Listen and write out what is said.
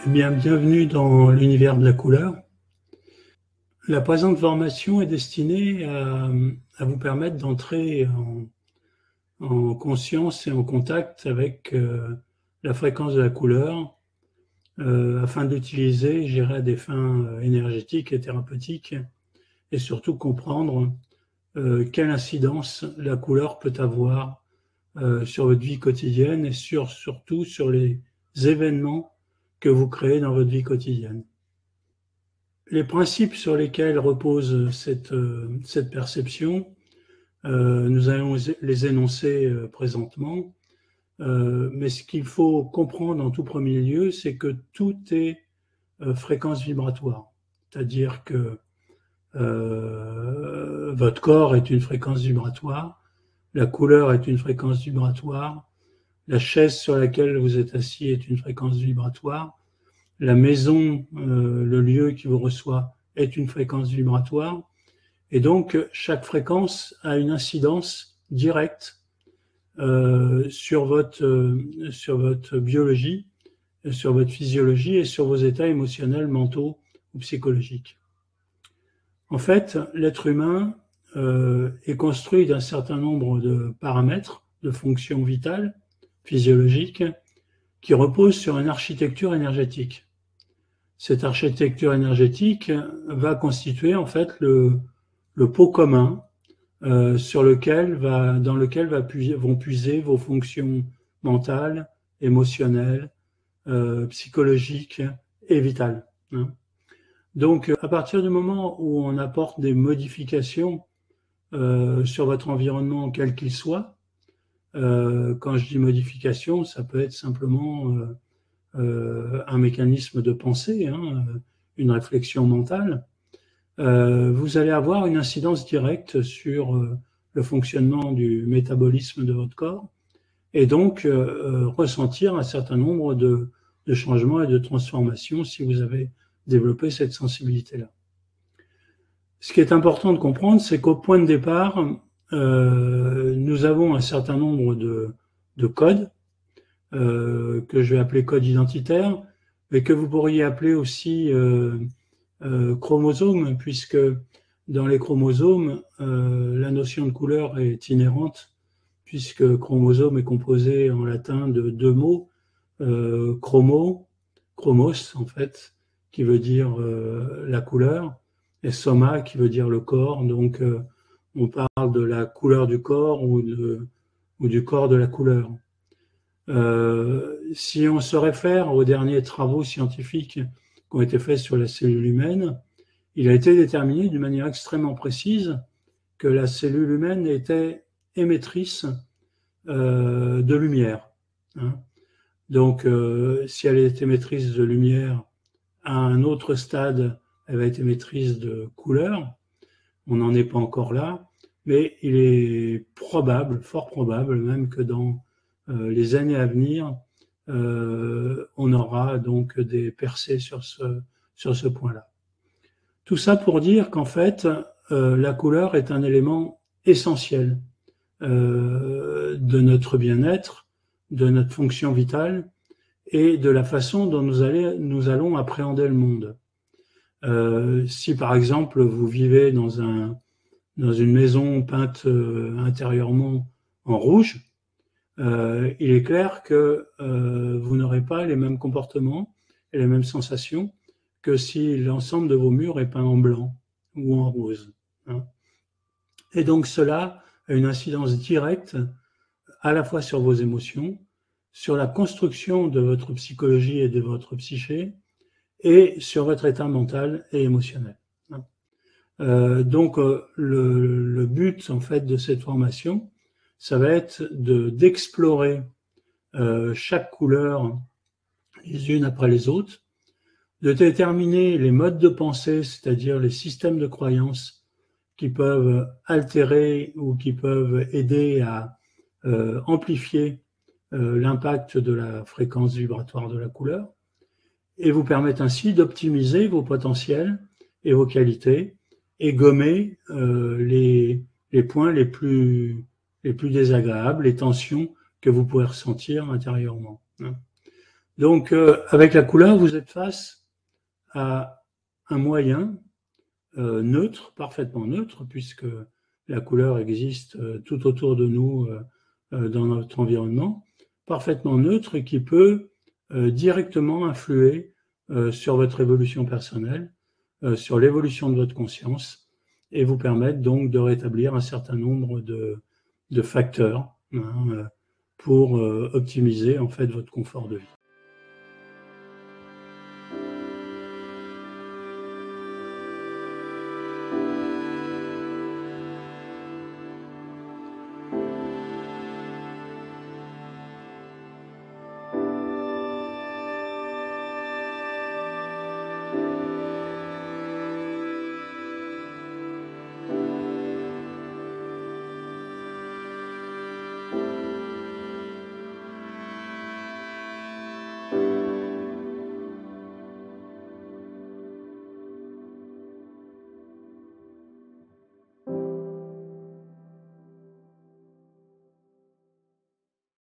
Eh bien, bienvenue dans l'univers de la couleur. La présente formation est destinée à vous permettre d'entrer en conscience et en contact avec la fréquence de la couleur afin d'utiliser, gérer à des fins énergétiques et thérapeutiques et surtout comprendre quelle incidence la couleur peut avoir sur votre vie quotidienne et surtout sur les événements que vous créez dans votre vie quotidienne. Les principes sur lesquels repose cette perception, nous allons les énoncer présentement, mais ce qu'il faut comprendre en tout premier lieu, c'est que tout est fréquence vibratoire. C'est-à-dire que votre corps est une fréquence vibratoire, la couleur est une fréquence vibratoire, la chaise sur laquelle vous êtes assis est une fréquence vibratoire, la maison, le lieu qui vous reçoit est une fréquence vibratoire, et donc chaque fréquence a une incidence directe sur votre biologie, sur votre physiologie et sur vos états émotionnels, mentaux ou psychologiques. En fait, l'être humain est construit d'un certain nombre de paramètres, de fonctions vitales, physiologiques, qui reposent sur une architecture énergétique. Cette architecture énergétique va constituer en fait le pot commun dans lequel vont puiser vos fonctions mentales, émotionnelles, psychologiques et vitales. Donc, à partir du moment où on apporte des modifications sur votre environnement, quel qu'il soit, quand je dis modification, ça peut être simplement un mécanisme de pensée, une réflexion mentale, vous allez avoir une incidence directe sur le fonctionnement du métabolisme de votre corps et donc ressentir un certain nombre de changements et de transformations si vous avez développé cette sensibilité-là. Ce qui est important de comprendre, c'est qu'au point de départ, nous avons un certain nombre de codes que je vais appeler code identitaire, mais que vous pourriez appeler aussi chromosomes, puisque dans les chromosomes, la notion de couleur est inhérente, puisque chromosome est composé en latin de deux mots, chromos en fait, qui veut dire la couleur, et soma qui veut dire le corps. Donc on parle de la couleur du corps ou du corps de la couleur. Si on se réfère aux derniers travaux scientifiques qui ont été faits sur la cellule humaine, il a été déterminé d'une manière extrêmement précise que la cellule humaine était émettrice de lumière. Donc, si elle est émettrice de lumière, à un autre stade, elle va être émettrice de couleur. On n'en est pas encore là, mais il est probable, fort probable même, que dans les années à venir, on aura donc des percées sur ce point-là. Tout ça pour dire qu'en fait, la couleur est un élément essentiel de notre bien-être, de notre fonction vitale et de la façon dont nous allons appréhender le monde. Si par exemple vous vivez dans une maison peinte intérieurement en rouge, il est clair que vous n'aurez pas les mêmes comportements et les mêmes sensations que si l'ensemble de vos murs est peint en blanc ou en rose. Et donc cela a une incidence directe à la fois sur vos émotions, sur la construction de votre psychologie et de votre psyché, et sur votre état mental et émotionnel. Donc le but en fait de cette formation, ça va être d'explorer chaque couleur les unes après les autres, de déterminer les modes de pensée, c'est-à-dire les systèmes de croyances qui peuvent altérer ou qui peuvent aider à amplifier l'impact de la fréquence vibratoire de la couleur, et vous permettre ainsi d'optimiser vos potentiels et vos qualités et gommer les points les plus désagréables, les tensions que vous pouvez ressentir intérieurement. Donc, avec la couleur, vous êtes face à un moyen neutre, parfaitement neutre, puisque la couleur existe tout autour de nous dans notre environnement, parfaitement neutre qui peut directement influer sur votre évolution personnelle, sur l'évolution de votre conscience, et vous permettre donc de rétablir un certain nombre de facteurs pour optimiser en fait votre confort de vie.